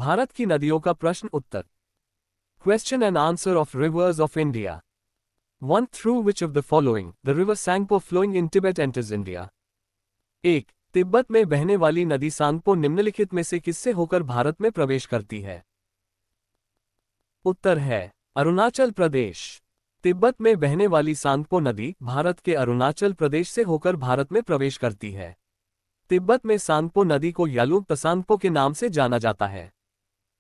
भारत की नदियों का प्रश्न उत्तर। Question and answer of rivers of India. One through which of the following the river Sangpo flowing in Tibet enters India. 1. Tibet में बहने वाली नदी सांगपो निम्नलिखित में से किससे होकर भारत में प्रवेश करती है? उत्तर है अरुणाचल प्रदेश। तिब्बत में बहने वाली सांगपो नदी भारत के अरुणाचल प्रदेश से होकर भारत में प्रवेश करती है। तिब्बत में सांगपो नदी को यालुंग तसांगपो के नाम से जाना जाता है।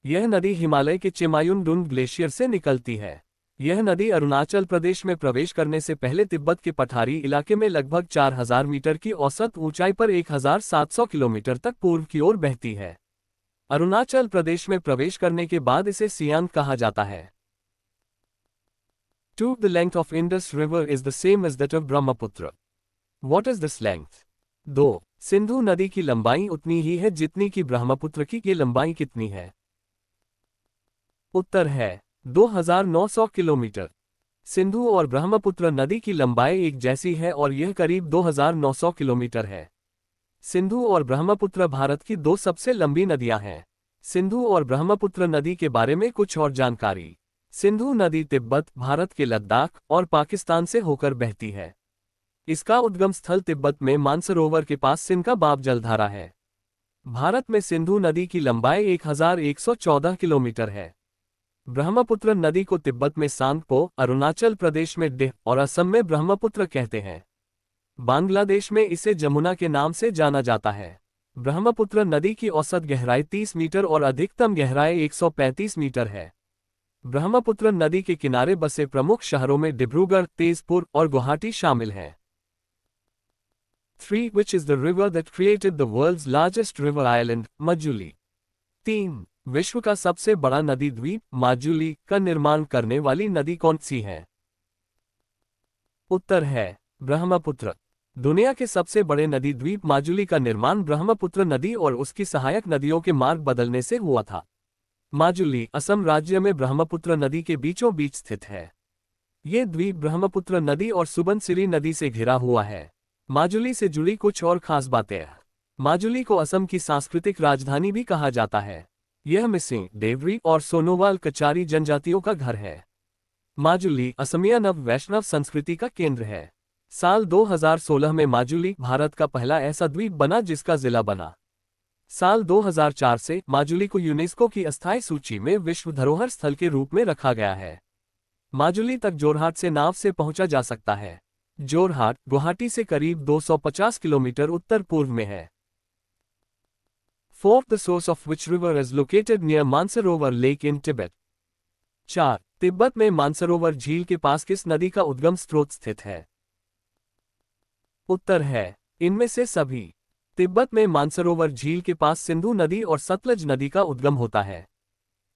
यह नदी हिमालय के चिमायुन-डुन ग्लेशियर से निकलती है। यह नदी अरुणाचल प्रदेश में प्रवेश करने से पहले तिब्बत के पठारी इलाके में लगभग 4000 मीटर की औसत ऊंचाई पर 1700 किलोमीटर तक पूर्व की ओर बहती है। अरुणाचल प्रदेश में प्रवेश करने के बाद इसे सियांग कहा जाता है। 2. The length of Indus River is the same as that of Brahmaputra. What is this length? 2. Sindhu नदी की लंबाई उतनी ही है जितनी कि ब्रह्मपुत्र की। ये लंबाई कितनी है? उत्तर है 2900 किलोमीटर। सिंधु और ब्रह्मपुत्र नदी की लंबाई एक जैसी है और यह करीब 2900 किलोमीटर है। सिंधु और ब्रह्मपुत्र भारत की दो सबसे लंबी नदियां हैं। सिंधु और ब्रह्मपुत्र नदी के बारे में कुछ और जानकारी। सिंधु नदी तिब्बत, भारत के लद्दाख और पाकिस्तान से होकर बहती है। इसका उद्गम स्थल तिब्बत में मानसरोवर के पास सिनका बाब जलधारा है। भारत में सिंधु नदी की लंबाई 1114 किलोमीटर है। ब्रह्मपुत्र नदी को तिब्बत में सांगपो, अरुणाचल प्रदेश में डिह और असम में ब्रह्मपुत्र कहते हैं। बांग्लादेश में इसे जमुना के नाम से जाना जाता है। ब्रह्मपुत्र नदी की औसत गहराई 30 मीटर और अधिकतम गहराई 135 मीटर है। ब्रह्मपुत्र नदी के किनारे बसे प्रमुख शहरों में डिब्रूगढ़, तेजपुर और गुवाहाटी शामिल हैं। 3. Which is the river that created the world's largest river island, Majuli? 3. विश्व का सबसे बड़ा नदी द्वीप माजुली का निर्माण करने वाली नदी कौन सी है? उत्तर है ब्रह्मपुत्र। दुनिया के सबसे बड़े नदी द्वीप माजुली का निर्माण ब्रह्मपुत्र नदी और उसकी सहायक नदियों के मार्ग बदलने से हुआ था। माजुली असम राज्य में ब्रह्मपुत्र नदी के बीचों बीच स्थित है। ये द्वीप ब्रह्मपुत्र नदी और सुबनसिरी नदी से घिरा हुआ है। माजुली से जुड़ी कुछ और खास बातें। माजुली को असम की सांस्कृतिक राजधानी भी कहा जाता है। यह मिसिंग, देवरी और सोनोवाल कचारी जनजातियों का घर है। माजुली असमिया नव वैष्णव संस्कृति का केंद्र है। साल 2016 में माजुली भारत का पहला ऐसा द्वीप बना जिसका जिला बना। साल 2004 से माजुली को यूनेस्को की अस्थायी सूची में विश्व धरोहर स्थल के रूप में रखा गया है। माजुली तक जोरहाट से नाव से पहुंचा जा सकता है। जोरहाट गुवाहाटी से करीब 250 किलोमीटर उत्तर पूर्व में है। 4. The source of which river is located near Mansarovar Lake in Tibet? 4. Tibet में मानसरोवर झील के पास किस नदी का उद्गम स्रोत स्थित है? उत्तर है इनमें से सभी। तिब्बत में मानसरोवर झील के पास सिंधु नदी और सतलज नदी का उद्गम होता है।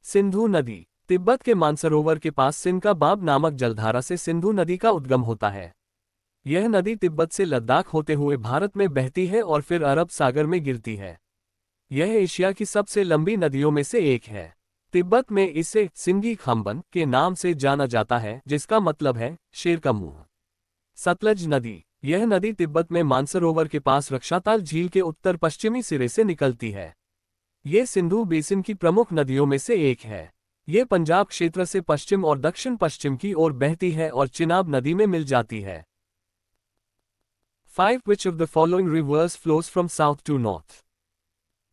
सिंधु नदी तिब्बत के मानसरोवर के पास सिनका बाब नामक जलधारा से सिंधु नदी का उद्गम होता है। यह नदी तिब्बत से लद्दाख होते हुए भारत में बहती है और फिर अरब सागर में गिरती है। यह एशिया की सबसे लंबी नदियों में से एक है। तिब्बत में इसे सिंगी खाम्बन के नाम से जाना जाता है, जिसका मतलब है शेर का मुंह। सतलज नदी यह नदी तिब्बत में मानसरोवर के पास रक्षाताल झील के उत्तर पश्चिमी सिरे से निकलती है। ये सिंधु बेसिन की प्रमुख नदियों में से एक है। ये पंजाब क्षेत्र से पश्चिम और दक्षिण पश्चिम की ओर बहती है और चिनाब नदी में मिल जाती है। 5. Which of the following rivers flows from south to north?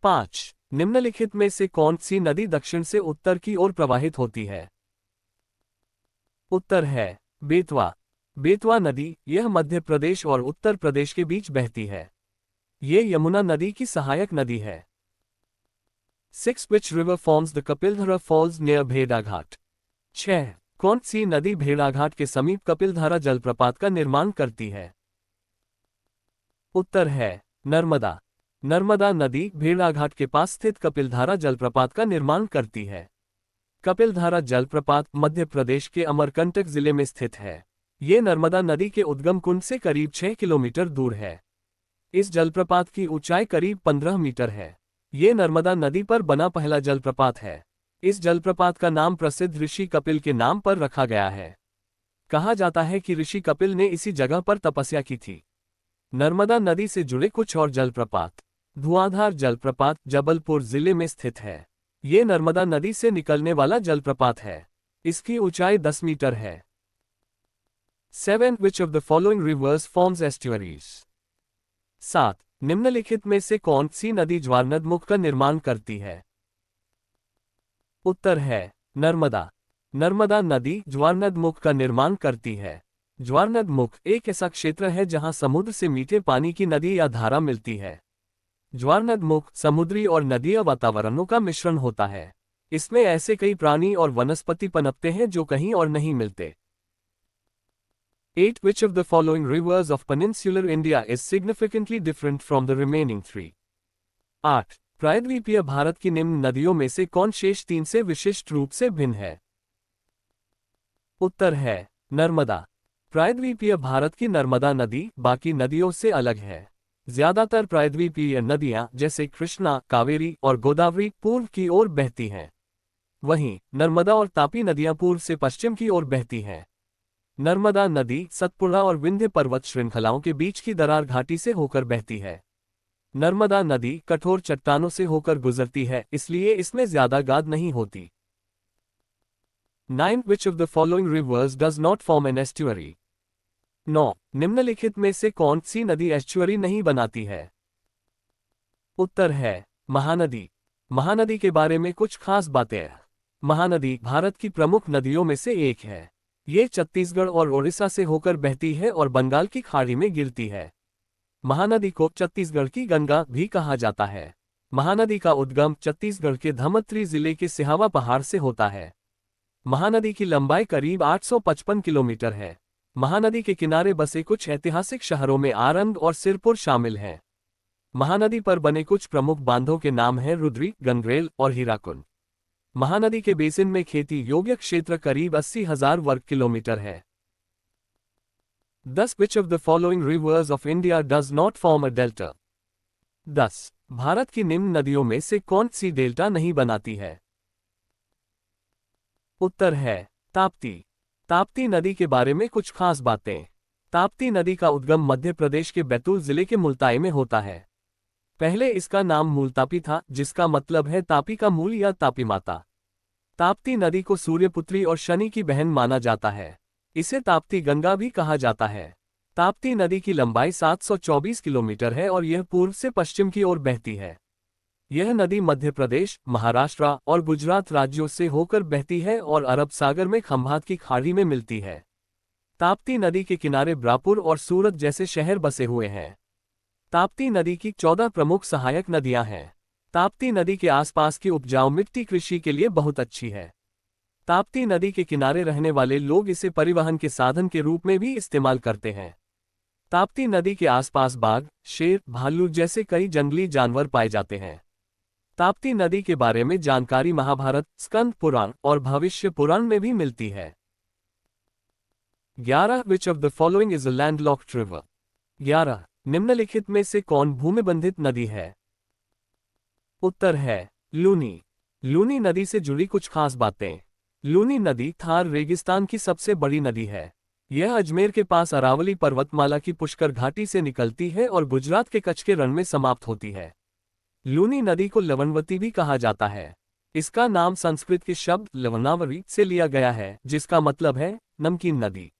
5. निम्नलिखित में से कौन सी नदी दक्षिण से उत्तर की ओर प्रवाहित होती है? उत्तर है बेतवा। बेतवा नदी यह मध्य प्रदेश और उत्तर प्रदेश के बीच बहती है। ये यमुना नदी की सहायक नदी है। 6. Which river forms the Kapildhara Falls near भेड़ाघाट? 6. कौन सी नदी भेड़ाघाट के समीप कपिलधारा जलप्रपात का निर्माण करती है? उत्तर है नर्मदा। नर्मदा नदी भेड़ाघाट के पास स्थित कपिलधारा जलप्रपात का निर्माण करती है। कपिलधारा जलप्रपात मध्य प्रदेश के अमरकंटक जिले में स्थित है। ये नर्मदा नदी के उद्गम कुंड से करीब 6 किलोमीटर दूर है। इस जलप्रपात की ऊंचाई करीब 15 मीटर है। ये नर्मदा नदी पर बना पहला जलप्रपात है। इस जलप्रपात का नाम प्रसिद्ध ऋषि कपिल के नाम पर रखा गया है। कहा जाता है कि ऋषि कपिल ने इसी जगह पर तपस्या की थी। नर्मदा नदी से जुड़े कुछ और जलप्रपात। धुआंधार जलप्रपात जबलपुर जिले में स्थित है। ये नर्मदा नदी से निकलने वाला जलप्रपात है। इसकी ऊंचाई 10 मीटर है। 7. Which of the following rivers forms estuaries? 7. निम्नलिखित में से कौन सी नदी ज्वारनदमुख का निर्माण करती है? उत्तर है नर्मदा। नर्मदा नदी ज्वारनदमुख का निर्माण करती है। ज्वारनदमुख एक ऐसा क्षेत्र है जहां समुद्र से मीठे पानी की नदी या धारा मिलती है। ज्वारनदमुख समुद्री और नदीय वातावरणों का मिश्रण होता है। इसमें ऐसे कई प्राणी और वनस्पति पनपते हैं जो कहीं और नहीं मिलते। 8. Which of the following rivers of peninsular India is significantly different from the remaining 3? 8. प्रायद्वीपीय भारत की निम्न नदियों में से कौन शेष 3 से विशिष्ट रूप से भिन्न है? उत्तर है नर्मदा। प्रायद्वीपीय भारत की नर्मदा नदी बाकी नदियों से अलग है। ज्यादातर प्रायद्वीपीय नदियां जैसे कृष्णा, कावेरी और गोदावरी पूर्व की ओर बहती हैं। वहीं नर्मदा और तापी नदियां पूर्व से पश्चिम की ओर बहती हैं। नर्मदा नदी सतपुड़ा और विंध्य पर्वत श्रृंखलाओं के बीच की दरार घाटी से होकर बहती है। नर्मदा नदी कठोर चट्टानों से होकर गुजरती है, इसलिए इसमें ज्यादा गाद नहीं होती। 9. Which of the following rivers does not form an estuary? 9. निम्नलिखित में से कौन सी नदी एस्चुअरी नहीं बनाती है? उत्तर है महानदी। महानदी के बारे में कुछ खास बातें। महानदी भारत की प्रमुख नदियों में से एक है। ये छत्तीसगढ़ और ओडिशा से होकर बहती है और बंगाल की खाड़ी में गिरती है। महानदी को छत्तीसगढ़ की गंगा भी कहा जाता है। महानदी का उद्गम छत्तीसगढ़ के धमत्री जिले के सिहावा पहाड़ से होता है। महानदी की लंबाई करीब 855 किलोमीटर है। महानदी के किनारे बसे कुछ ऐतिहासिक शहरों में आरंग और सिरपुर शामिल हैं। महानदी पर बने कुछ प्रमुख बांधों के नाम हैं रुद्री, गंगरेल और हीराकुंड। महानदी के बेसिन में खेती योग्य क्षेत्र करीब 80,000 वर्ग किलोमीटर है। 10. Which of the following rivers of India does not form a delta? 10. Bharat की निम्न नदियों में से कौन सी डेल्टा नहीं बनाती है? उत्तर है ताप्ती। ताप्ती नदी के बारे में कुछ खास बातें। ताप्ती नदी का उद्गम मध्य प्रदेश के बैतूल जिले के मुल्ताई में होता है। पहले इसका नाम मूलतापी था, जिसका मतलब है तापी का मूल या तापी माता। ताप्ती नदी को सूर्यपुत्री और शनि की बहन माना जाता है। इसे ताप्ती गंगा भी कहा जाता है। ताप्ती नदी की लंबाई 724 किलोमीटर है और यह पूर्व से पश्चिम की ओर बहती है। यह नदी मध्य प्रदेश, महाराष्ट्र और गुजरात राज्यों से होकर बहती है और अरब सागर में खंभात की खाड़ी में मिलती है। ताप्ती नदी के किनारे ब्रापुर और सूरत जैसे शहर बसे हुए हैं। ताप्ती नदी की 14 प्रमुख सहायक नदियां हैं। ताप्ती नदी के आसपास की उपजाऊ मिट्टी कृषि के लिए बहुत अच्छी है। ताप्ती नदी के किनारे रहने वाले लोग इसे परिवहन के साधन के रूप में भी इस्तेमाल करते हैं। ताप्ती नदी के आसपास बाघ, शेर, भालू जैसे कई जंगली जानवर पाए जाते हैं। ताप्ती नदी के बारे में जानकारी महाभारत, स्कंद पुराण और भविष्य पुराण में भी मिलती है। 11. Which of the following is a landlocked river? 11. निम्नलिखित में से कौन भूमिबंधित नदी है? उत्तर है लूनी। लूनी नदी से जुड़ी कुछ खास बातें। लूनी नदी थार रेगिस्तान की सबसे बड़ी नदी है। यह अजमेर के पास अरावली पर्वतमाला की पुष्कर घाटी से निकलती है और गुजरात के कच्छ के रण में समाप्त होती है। लूनी नदी को लवणवती भी कहा जाता है। इसका नाम संस्कृत के शब्द लवणावरी से लिया गया है, जिसका मतलब है नमकीन नदी।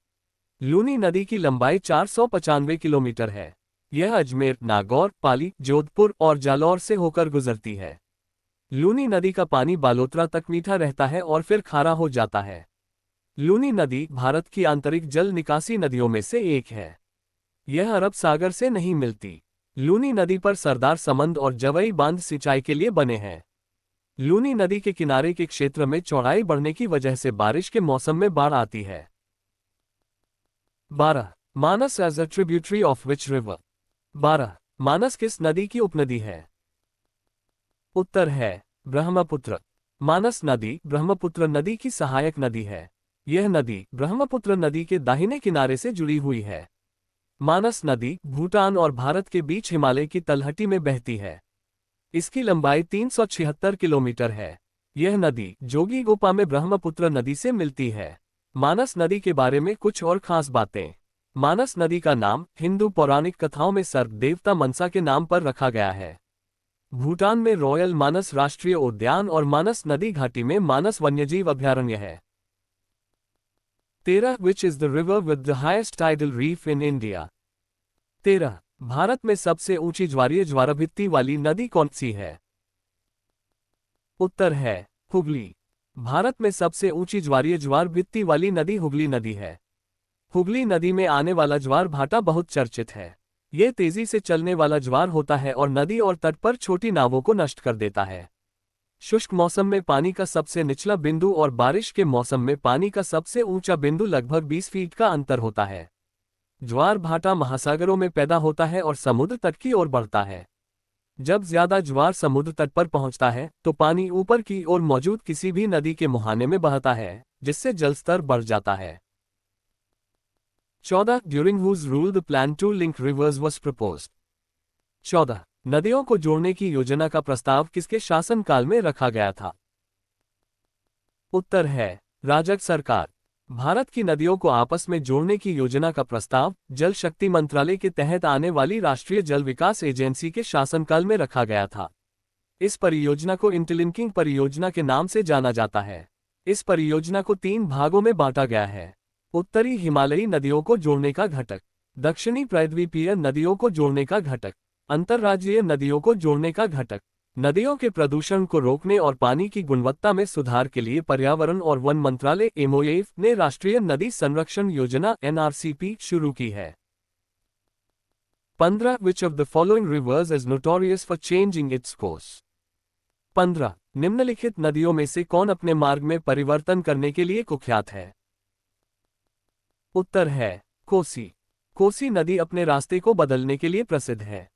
लूनी नदी की लंबाई 495 किलोमीटर है। यह अजमेर, नागौर, पाली, जोधपुर और जालौर से होकर गुजरती है। लूनी नदी का पानी बालोतरा तक मीठा रहता है और फिर खारा हो जाता है। लूनी नदी भारत की आंतरिक जल निकासी नदियों में से एक है। यह अरब सागर से नहीं मिलती। लूनी नदी पर सरदार समंद और जवई बांध सिंचाई के लिए बने हैं। लूनी नदी के किनारे के क्षेत्र में चौड़ाई बढ़ने की वजह से बारिश के मौसम में बाढ़ आती है। 12. Manas as a tributary of which river? 12. Manas किस नदी की उपनदी है? उत्तर है ब्रह्मपुत्र। मानस नदी ब्रह्मपुत्र नदी की सहायक नदी है। यह नदी ब्रह्मपुत्र नदी के दाहिने किनारे से जुड़ी हुई है। मानस नदी भूटान और भारत के बीच हिमालय की तलहटी में बहती है। इसकी लंबाई 376 किलोमीटर है। यह नदी जोगीघोपा में ब्रह्मपुत्र नदी से मिलती है। मानस नदी के बारे में कुछ और खास बातें। मानस नदी का नाम हिंदू पौराणिक कथाओं में सर्प देवता मनसा के नाम पर रखा गया है। भूटान में रॉयल मानस राष्ट्रीय उद्यान और मानस नदी घाटी में मानस वन्यजीव अभयारण्य है। 13 which is the river with the highest tidal reef in India. 13 Bharat में सबसे ऊंची ज्वारीय ज्वारभित्ति वाली नदी कौन सी है? उत्तर है हुगली। भारत में सबसे ऊंची ज्वारीय ज्वारभित्ति वाली नदी हुगली नदी है। हुगली नदी में आने वाला ज्वार भाटा बहुत चर्चित है। ये तेजी से चलने वाला ज्वार होता है और नदी और तट पर छोटी नावों को नष्ट कर देता है। शुष्क मौसम में पानी का सबसे निचला बिंदु और बारिश के मौसम में पानी का सबसे ऊंचा बिंदु लगभग 20 फीट का अंतर होता है। ज्वार भाटा महासागरों में पैदा होता है और समुद्र तट की ओर बढ़ता है। जब ज्यादा ज्वार समुद्र तट पर पहुंचता है तो पानी ऊपर की ओर मौजूद किसी भी नदी के मुहाने में बहता है, जिससे जलस्तर बढ़ जाता है। 14 during whose rule the plan to link rivers was proposed. 14 नदियों को जोड़ने की योजना का प्रस्ताव किसके शासनकाल में रखा गया था? उत्तर है राजग सरकार। भारत की नदियों को आपस में जोड़ने की योजना का प्रस्ताव जल शक्ति मंत्रालय के तहत आने वाली राष्ट्रीय जल विकास एजेंसी के शासनकाल में रखा गया था। इस परियोजना को इंटरलिंकिंग परियोजना के नाम से जाना जाता है। इस परियोजना को 3 भागों में बांटा गया है। उत्तरी हिमालयी नदियों को जोड़ने का घटक, दक्षिणी प्रायद्वीपीय नदियों को जोड़ने का घटक, अंतर्राज्यीय नदियों को जोड़ने का घटक। नदियों के प्रदूषण को रोकने और पानी की गुणवत्ता में सुधार के लिए पर्यावरण और वन मंत्रालय MoF ने राष्ट्रीय नदी संरक्षण योजना NRCP शुरू की है। 15 विच of the following rivers is notorious for changing its course. 15 निम्नलिखित नदियों में से कौन अपने मार्ग में परिवर्तन करने के लिए कुख्यात है? उत्तर है कोसी। कोसी नदी अपने रास्ते को बदलने के लिए प्रसिद्ध है।